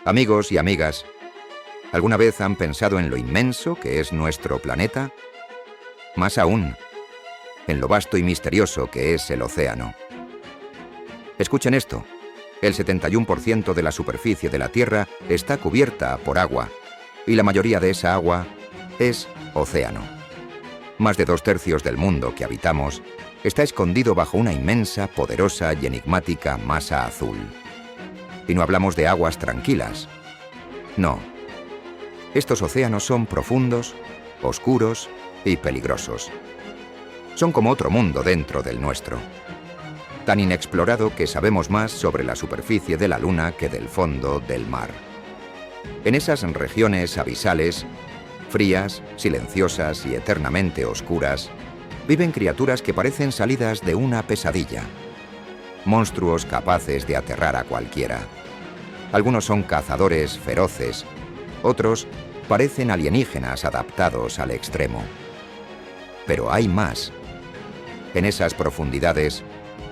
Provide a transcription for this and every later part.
Amigos y amigas, ¿alguna vez han pensado en lo inmenso que es nuestro planeta? Más aún, en lo vasto y misterioso que es el océano. Escuchen esto, el 71% de la superficie de la Tierra está cubierta por agua, y la mayoría de esa agua es océano. Más de 2/3 del mundo que habitamos está escondido bajo una inmensa, poderosa y enigmática masa azul. Y no hablamos de aguas tranquilas. No. Estos océanos son profundos, oscuros y peligrosos. Son como otro mundo dentro del nuestro. Tan inexplorado que sabemos más sobre la superficie de la Luna que del fondo del mar. En esas regiones abisales, frías, silenciosas y eternamente oscuras, viven criaturas que parecen salidas de una pesadilla. Monstruos capaces de aterrar a cualquiera. Algunos son cazadores feroces, otros parecen alienígenas adaptados al extremo. Pero hay más. En esas profundidades,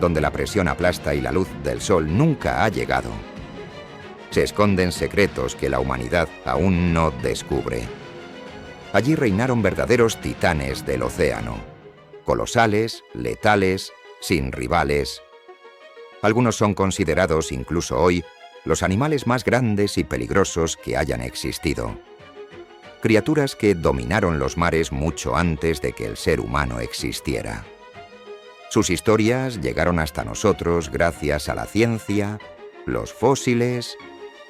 donde la presión aplasta y la luz del sol nunca ha llegado, se esconden secretos que la humanidad aún no descubre. Allí reinaron verdaderos titanes del océano, colosales, letales, sin rivales. Algunos son considerados incluso hoy los animales más grandes y peligrosos que hayan existido. Criaturas que dominaron los mares mucho antes de que el ser humano existiera. Sus historias llegaron hasta nosotros gracias a la ciencia, los fósiles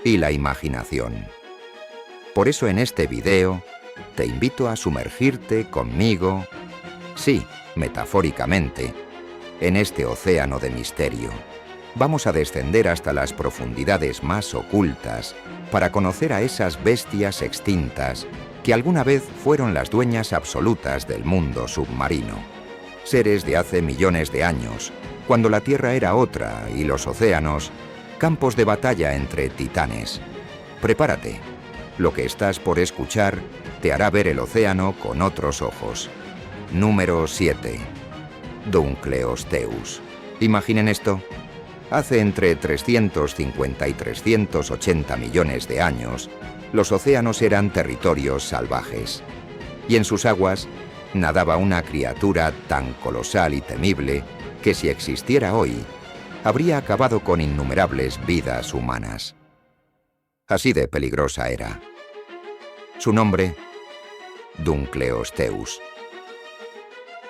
y la imaginación. Por eso en este video te invito a sumergirte conmigo, sí, metafóricamente, en este océano de misterio. Vamos a descender hasta las profundidades más ocultas para conocer a esas bestias extintas que alguna vez fueron las dueñas absolutas del mundo submarino. Seres de hace millones de años, cuando la Tierra era otra y los océanos, campos de batalla entre titanes. Prepárate, lo que estás por escuchar te hará ver el océano con otros ojos. Número 7. Dunkleosteus. Imaginen esto. Hace entre 350 y 380 millones de años, los océanos eran territorios salvajes. Y en sus aguas nadaba una criatura tan colosal y temible que si existiera hoy, habría acabado con innumerables vidas humanas. Así de peligrosa era. Su nombre, Dunkleosteus.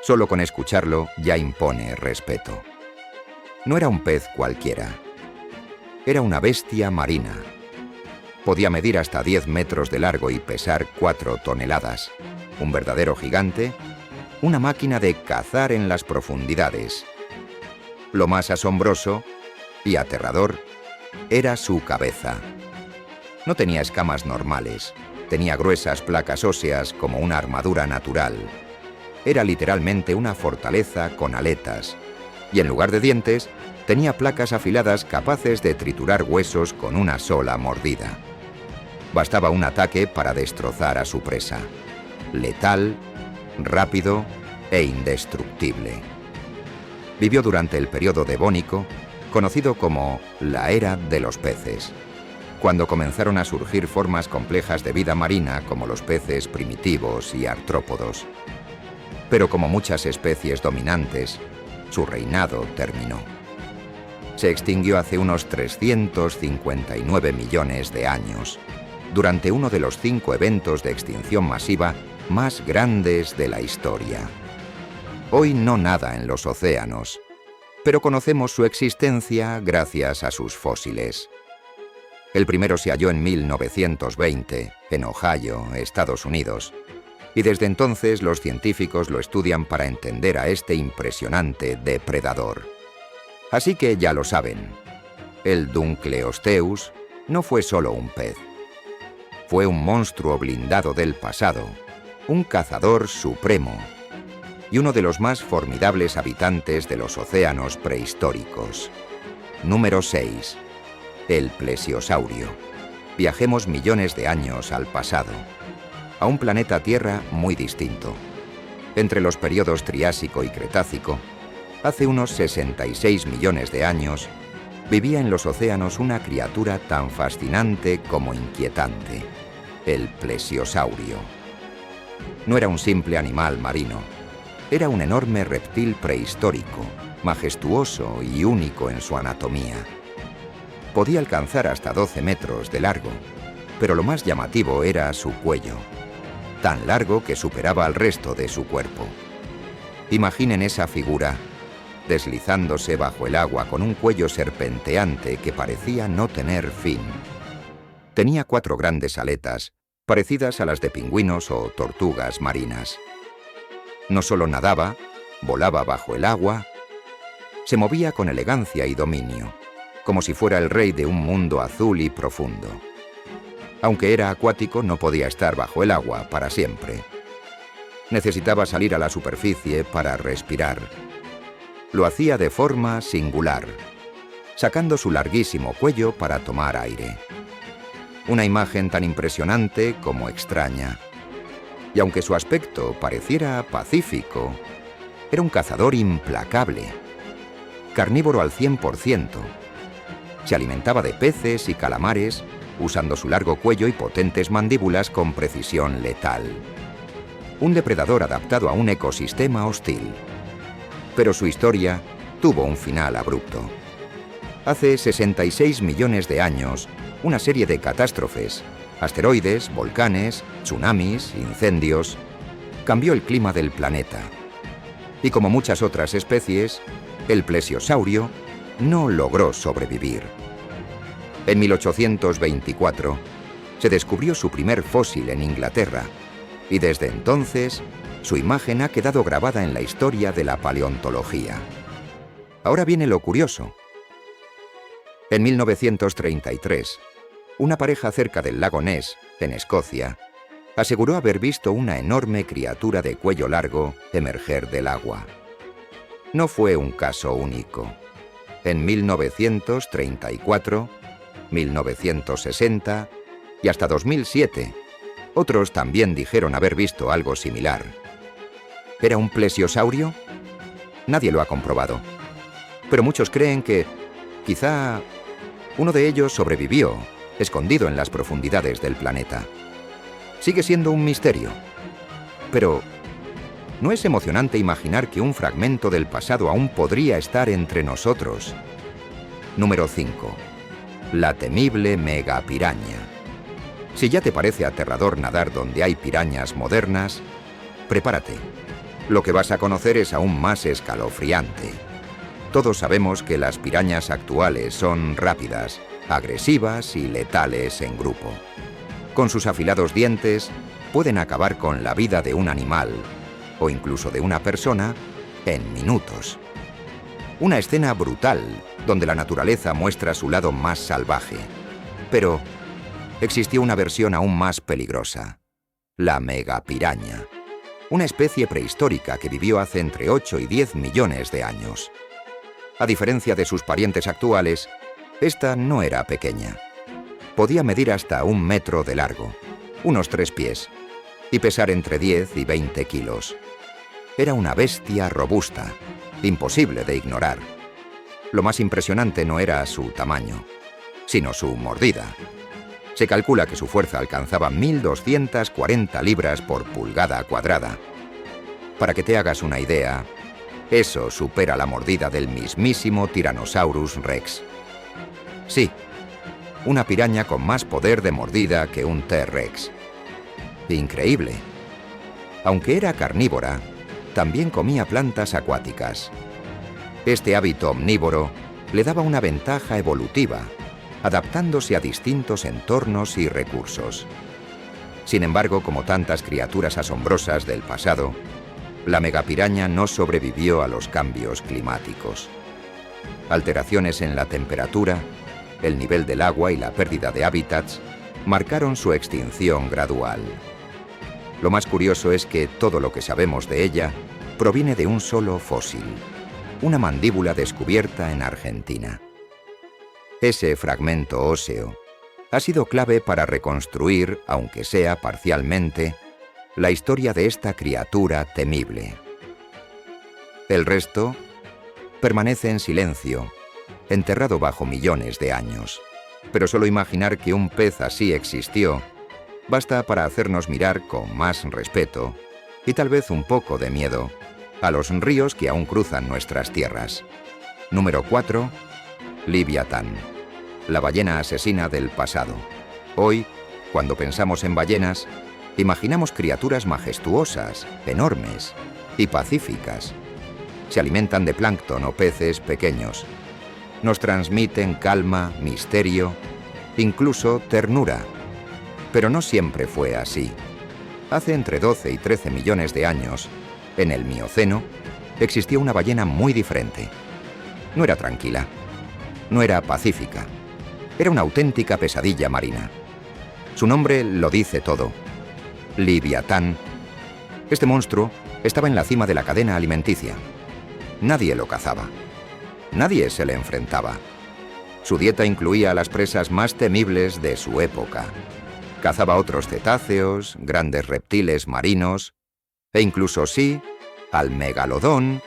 Solo con escucharlo ya impone respeto. No era un pez cualquiera. Era una bestia marina. Podía medir hasta 10 metros de largo y pesar 4 toneladas. Un verdadero gigante, una máquina de cazar en las profundidades. Lo más asombroso y aterrador era su cabeza. No tenía escamas normales, tenía gruesas placas óseas como una armadura natural. Era literalmente una fortaleza con aletas. Y en lugar de dientes, tenía placas afiladas capaces de triturar huesos con una sola mordida. Bastaba un ataque para destrozar a su presa. Letal, rápido e indestructible. Vivió durante el periodo devónico, conocido como la Era de los Peces, cuando comenzaron a surgir formas complejas de vida marina como los peces primitivos y artrópodos. Pero como muchas especies dominantes, su reinado terminó. Se extinguió hace unos 359 millones de años, durante uno de los 5 eventos de extinción masiva más grandes de la historia. Hoy no nada en los océanos, pero conocemos su existencia gracias a sus fósiles. El primero se halló en 1920, en Ohio, Estados Unidos, y desde entonces los científicos lo estudian para entender a este impresionante depredador. Así que ya lo saben, el Dunkleosteus no fue solo un pez. Fue un monstruo blindado del pasado, un cazador supremo y uno de los más formidables habitantes de los océanos prehistóricos. Número 6. El plesiosaurio. Viajemos millones de años al pasado, a un planeta Tierra muy distinto. Entre los periodos Triásico y Cretácico, hace unos 66 millones de años, vivía en los océanos una criatura tan fascinante como inquietante, el plesiosaurio. No era un simple animal marino, era un enorme reptil prehistórico, majestuoso y único en su anatomía. Podía alcanzar hasta 12 metros de largo, pero lo más llamativo era su cuello, tan largo que superaba al resto de su cuerpo. Imaginen esa figura, deslizándose bajo el agua con un cuello serpenteante que parecía no tener fin. Tenía 4 grandes aletas, parecidas a las de pingüinos o tortugas marinas. No solo nadaba, volaba bajo el agua, se movía con elegancia y dominio, como si fuera el rey de un mundo azul y profundo. Aunque era acuático, no podía estar bajo el agua para siempre. Necesitaba salir a la superficie para respirar. Lo hacía de forma singular, sacando su larguísimo cuello para tomar aire. Una imagen tan impresionante como extraña. Y aunque su aspecto pareciera pacífico, era un cazador implacable, carnívoro al 100%. Se alimentaba de peces y calamares, usando su largo cuello y potentes mandíbulas con precisión letal. Un depredador adaptado a un ecosistema hostil. Pero su historia tuvo un final abrupto. Hace 66 millones de años, una serie de catástrofes, asteroides, volcanes, tsunamis, incendios, cambió el clima del planeta. Y como muchas otras especies, el plesiosaurio no logró sobrevivir. En 1824 se descubrió su primer fósil en Inglaterra y desde entonces su imagen ha quedado grabada en la historia de la paleontología. Ahora viene lo curioso. En 1933, una pareja cerca del lago Ness, en Escocia, aseguró haber visto una enorme criatura de cuello largo emerger del agua. No fue un caso único. En 1934, 1960 y hasta 2007, otros también dijeron haber visto algo similar. ¿Era un plesiosaurio? Nadie lo ha comprobado. Pero muchos creen que, quizá, uno de ellos sobrevivió, escondido en las profundidades del planeta. Sigue siendo un misterio. Pero, ¿no es emocionante imaginar que un fragmento del pasado aún podría estar entre nosotros? Número 5. La temible megapiraña. Si ya te parece aterrador nadar donde hay pirañas modernas, prepárate. Lo que vas a conocer es aún más escalofriante. Todos sabemos que las pirañas actuales son rápidas, agresivas y letales en grupo. Con sus afilados dientes, pueden acabar con la vida de un animal, o incluso de una persona, en minutos. Una escena brutal, donde la naturaleza muestra su lado más salvaje. Pero existió una versión aún más peligrosa, la megapiraña, una especie prehistórica que vivió hace entre 8 y 10 millones de años. A diferencia de sus parientes actuales, esta no era pequeña. Podía medir hasta 1 metro de largo, unos 3 pies, y pesar entre 10 y 20 kilos. Era una bestia robusta, imposible de ignorar. Lo más impresionante no era su tamaño, sino su mordida. Se calcula que su fuerza alcanzaba 1.240 libras por pulgada cuadrada. Para que te hagas una idea, eso supera la mordida del mismísimo Tyrannosaurus Rex. Sí, una piraña con más poder de mordida que un T-Rex. Increíble. Aunque era carnívora, también comía plantas acuáticas. Este hábito omnívoro le daba una ventaja evolutiva, adaptándose a distintos entornos y recursos. Sin embargo, como tantas criaturas asombrosas del pasado, la megapiraña no sobrevivió a los cambios climáticos. Alteraciones en la temperatura, el nivel del agua y la pérdida de hábitats marcaron su extinción gradual. Lo más curioso es que todo lo que sabemos de ella proviene de un solo fósil, una mandíbula descubierta en Argentina. Ese fragmento óseo ha sido clave para reconstruir, aunque sea parcialmente, la historia de esta criatura temible. El resto permanece en silencio, enterrado bajo millones de años. Pero solo imaginar que un pez así existió basta para hacernos mirar con más respeto y tal vez un poco de miedo a los ríos que aún cruzan nuestras tierras. Número 4. Leviatán, la ballena asesina del pasado. Hoy, cuando pensamos en ballenas, imaginamos criaturas majestuosas, enormes y pacíficas. Se alimentan de plancton o peces pequeños. Nos transmiten calma, misterio, incluso ternura. Pero no siempre fue así. Hace entre 12 y 13 millones de años, en el Mioceno, existió una ballena muy diferente. No era tranquila, no era pacífica, era una auténtica pesadilla marina. Su nombre lo dice todo. Leviatán. Este monstruo estaba en la cima de la cadena alimenticia. Nadie lo cazaba. Nadie se le enfrentaba. Su dieta incluía a las presas más temibles de su época. Cazaba otros cetáceos, grandes reptiles marinos e incluso sí, al megalodón,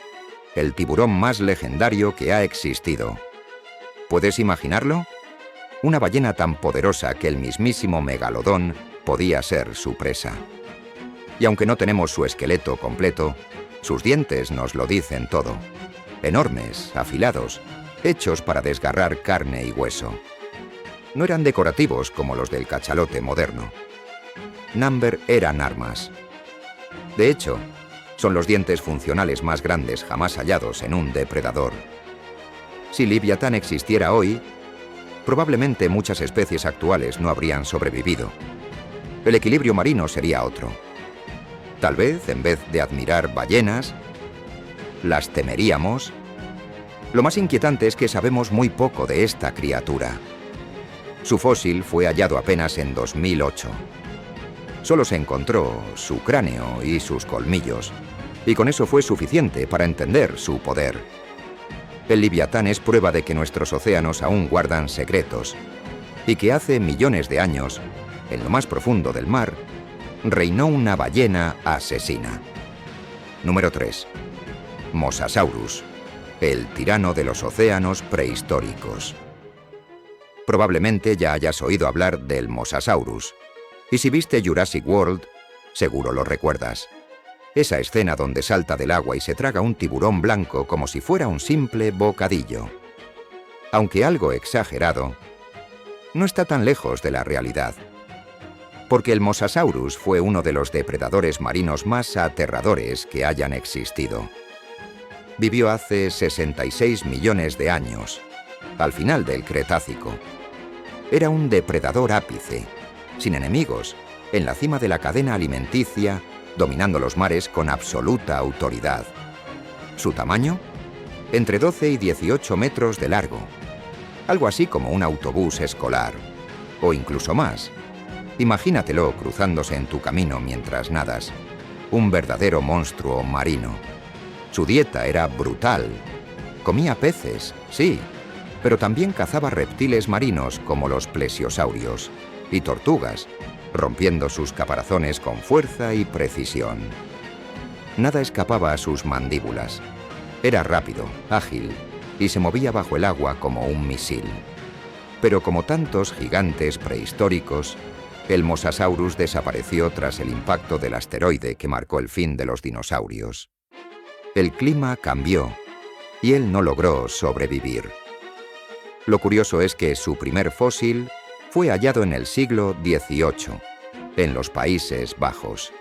el tiburón más legendario que ha existido. ¿Puedes imaginarlo? Una ballena tan poderosa que el mismísimo megalodón podía ser su presa. Y aunque no tenemos su esqueleto completo, sus dientes nos lo dicen todo. Enormes, afilados, hechos para desgarrar carne y hueso. No eran decorativos como los del cachalote moderno. Number eran armas. De hecho, son los dientes funcionales más grandes jamás hallados en un depredador. Si Leviatán existiera hoy, probablemente muchas especies actuales no habrían sobrevivido. El equilibrio marino sería otro. Tal vez, en vez de admirar ballenas, las temeríamos. Lo más inquietante es que sabemos muy poco de esta criatura. Su fósil fue hallado apenas en 2008. Solo se encontró su cráneo y sus colmillos, y con eso fue suficiente para entender su poder. El Leviatán es prueba de que nuestros océanos aún guardan secretos, y que hace millones de años, en lo más profundo del mar, reinó una ballena asesina. Número 3. Mosasaurus, el tirano de los océanos prehistóricos. Probablemente ya hayas oído hablar del Mosasaurus, y si viste Jurassic World, seguro lo recuerdas. Esa escena donde salta del agua y se traga un tiburón blanco como si fuera un simple bocadillo. Aunque algo exagerado, no está tan lejos de la realidad. Porque el Mosasaurus fue uno de los depredadores marinos más aterradores que hayan existido. Vivió hace 66 millones de años, al final del Cretácico. Era un depredador ápice, sin enemigos, en la cima de la cadena alimenticia, dominando los mares con absoluta autoridad. ¿Su tamaño? Entre 12 y 18 metros de largo. Algo así como un autobús escolar, o incluso más. Imagínatelo cruzándose en tu camino mientras nadas. Un verdadero monstruo marino. Su dieta era brutal. Comía peces, sí, pero también cazaba reptiles marinos como los plesiosaurios y tortugas, rompiendo sus caparazones con fuerza y precisión. Nada escapaba a sus mandíbulas. Era rápido, ágil y se movía bajo el agua como un misil. Pero como tantos gigantes prehistóricos, el Mosasaurus desapareció tras el impacto del asteroide que marcó el fin de los dinosaurios. El clima cambió y él no logró sobrevivir. Lo curioso es que su primer fósil fue hallado en el siglo XVIII, en los Países Bajos,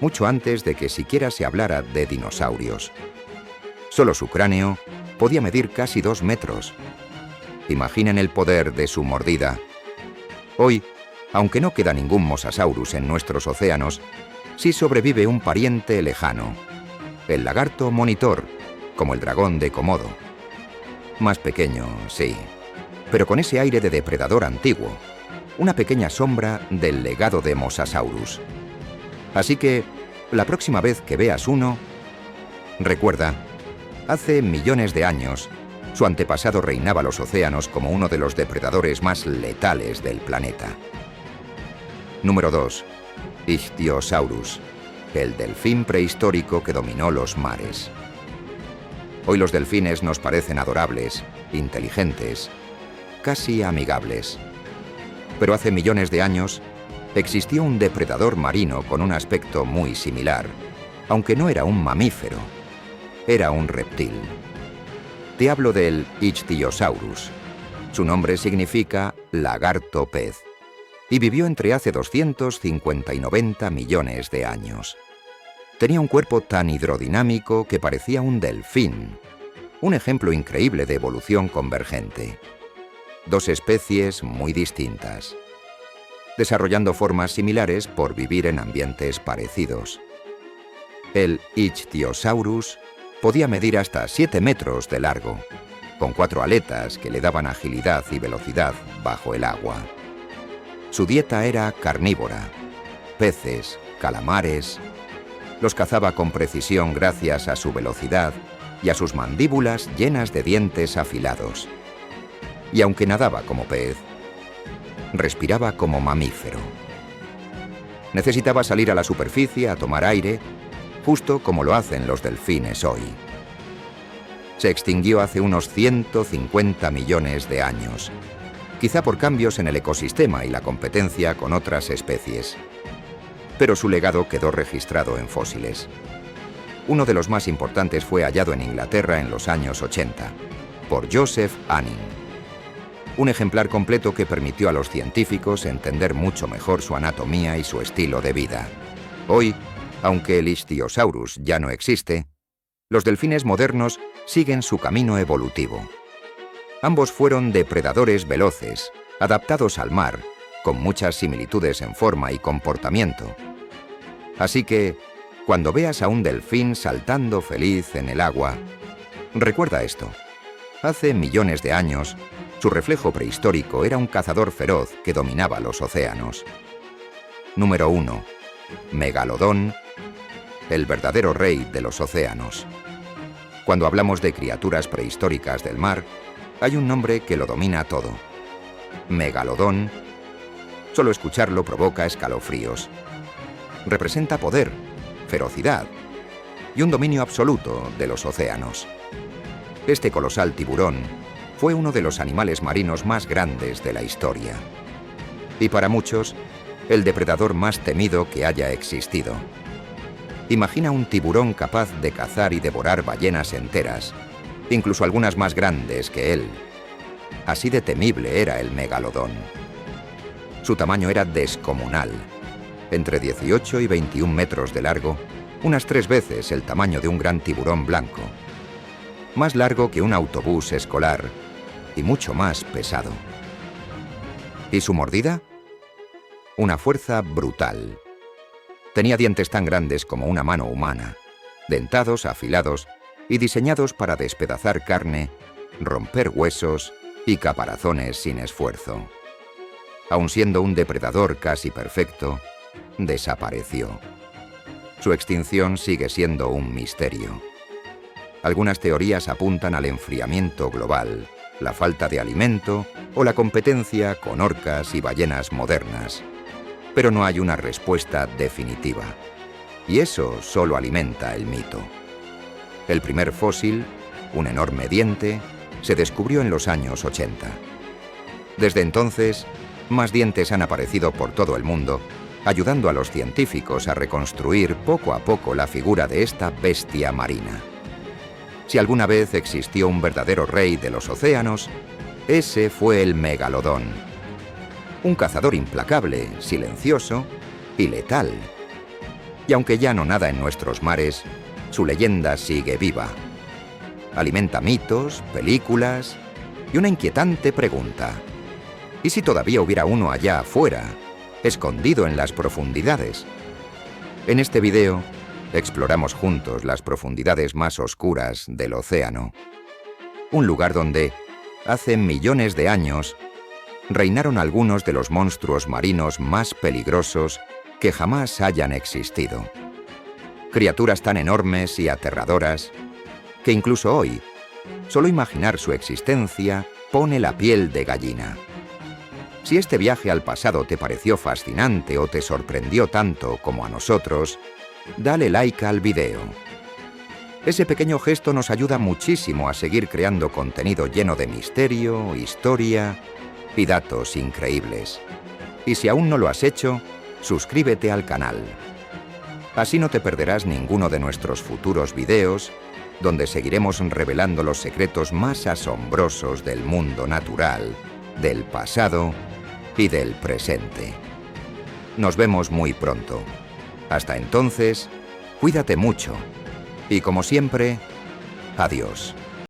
mucho antes de que siquiera se hablara de dinosaurios. Solo su cráneo podía medir casi 2 metros. Imaginen el poder de su mordida. Hoy, aunque no queda ningún Mosasaurus en nuestros océanos, sí sobrevive un pariente lejano, el lagarto monitor, como el dragón de Komodo. Más pequeño, sí, pero con ese aire de depredador antiguo, una pequeña sombra del legado de Mosasaurus. Así que, la próxima vez que veas uno, recuerda, hace millones de años, su antepasado reinaba los océanos como uno de los depredadores más letales del planeta. Número 2. Ichthyosaurus, el delfín prehistórico que dominó los mares. Hoy los delfines nos parecen adorables, inteligentes, casi amigables. Pero hace millones de años existió un depredador marino con un aspecto muy similar, aunque no era un mamífero, era un reptil. Te hablo del Ichthyosaurus. Su nombre significa lagarto pez y vivió entre hace 250 y 90 millones de años. Tenía un cuerpo tan hidrodinámico que parecía un delfín, un ejemplo increíble de evolución convergente. Dos especies muy distintas, desarrollando formas similares por vivir en ambientes parecidos. El Ichthyosaurus podía medir hasta 7 metros de largo, con 4 aletas que le daban agilidad y velocidad bajo el agua. Su dieta era carnívora, peces, calamares. Los cazaba con precisión gracias a su velocidad y a sus mandíbulas llenas de dientes afilados. Y aunque nadaba como pez, respiraba como mamífero. Necesitaba salir a la superficie a tomar aire, justo como lo hacen los delfines hoy. Se extinguió hace unos 150 millones de años, quizá por cambios en el ecosistema y la competencia con otras especies. Pero su legado quedó registrado en fósiles. Uno de los más importantes fue hallado en Inglaterra en los años 80, por Joseph Anning. Un ejemplar completo que permitió a los científicos entender mucho mejor su anatomía y su estilo de vida. Hoy, aunque el Ichthyosaurus ya no existe, los delfines modernos siguen su camino evolutivo. Ambos fueron depredadores veloces, adaptados al mar, con muchas similitudes en forma y comportamiento. Así que, cuando veas a un delfín saltando feliz en el agua, recuerda esto. Hace millones de años, su reflejo prehistórico era un cazador feroz que dominaba los océanos. Número 1. Megalodón, el verdadero rey de los océanos. Cuando hablamos de criaturas prehistóricas del mar, hay un nombre que lo domina todo. Megalodón. Solo escucharlo provoca escalofríos. Representa poder, ferocidad y un dominio absoluto de los océanos. Este colosal tiburón fue uno de los animales marinos más grandes de la historia. Y para muchos, el depredador más temido que haya existido. Imagina un tiburón capaz de cazar y devorar ballenas enteras, incluso algunas más grandes que él. Así de temible era el megalodón. Su tamaño era descomunal, entre 18 y 21 metros de largo, unas 3 veces el tamaño de un gran tiburón blanco. Más largo que un autobús escolar y mucho más pesado. ¿Y su mordida? Una fuerza brutal. Tenía dientes tan grandes como una mano humana, dentados, afilados y diseñados para despedazar carne, romper huesos y caparazones sin esfuerzo. Aun siendo un depredador casi perfecto, desapareció. Su extinción sigue siendo un misterio. Algunas teorías apuntan al enfriamiento global, la falta de alimento o la competencia con orcas y ballenas modernas. Pero no hay una respuesta definitiva. Y eso solo alimenta el mito. El primer fósil, un enorme diente, se descubrió en los años 80. Desde entonces, más dientes han aparecido por todo el mundo, ayudando a los científicos a reconstruir poco a poco la figura de esta bestia marina. Si alguna vez existió un verdadero rey de los océanos, ese fue el megalodón. Un cazador implacable, silencioso y letal. Y aunque ya no nada en nuestros mares, su leyenda sigue viva. Alimenta mitos, películas y una inquietante pregunta. ¿Y si todavía hubiera uno allá afuera, escondido en las profundidades? En este video, exploramos juntos las profundidades más oscuras del océano. Un lugar donde, hace millones de años, reinaron algunos de los monstruos marinos más peligrosos que jamás hayan existido. Criaturas tan enormes y aterradoras que incluso hoy, solo imaginar su existencia pone la piel de gallina. Si este viaje al pasado te pareció fascinante o te sorprendió tanto como a nosotros, dale like al video. Ese pequeño gesto nos ayuda muchísimo a seguir creando contenido lleno de misterio, historia y datos increíbles. Y si aún no lo has hecho, suscríbete al canal. Así no te perderás ninguno de nuestros futuros videos, donde seguiremos revelando los secretos más asombrosos del mundo natural, del pasado y del presente. Nos vemos muy pronto. Hasta entonces, cuídate mucho. Y como siempre, adiós.